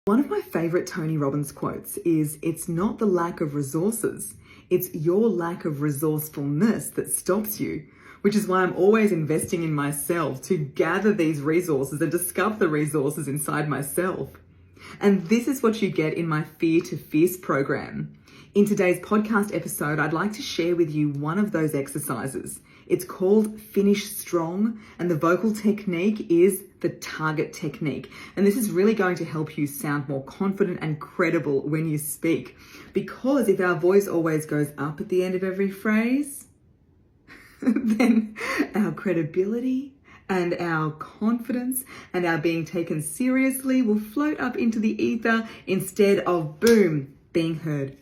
One of my favorite Tony Robbins quotes is, "It's not the lack of resources, it's your lack of resourcefulness that stops you," which is why I'm always investing in myself to gather these resources and discover the resources inside myself. And this is what you get in my Fear to Fierce program. In today's podcast episode, I'd like to share with you one of those exercises. It's called Finish Strong, and the vocal technique is the target technique. And this is really going to help you sound more confident and credible when you speak. Because if our voice always goes up at the end of every phrase, then our credibility and our confidence and our being taken seriously will float up into the ether instead of, boom, being heard.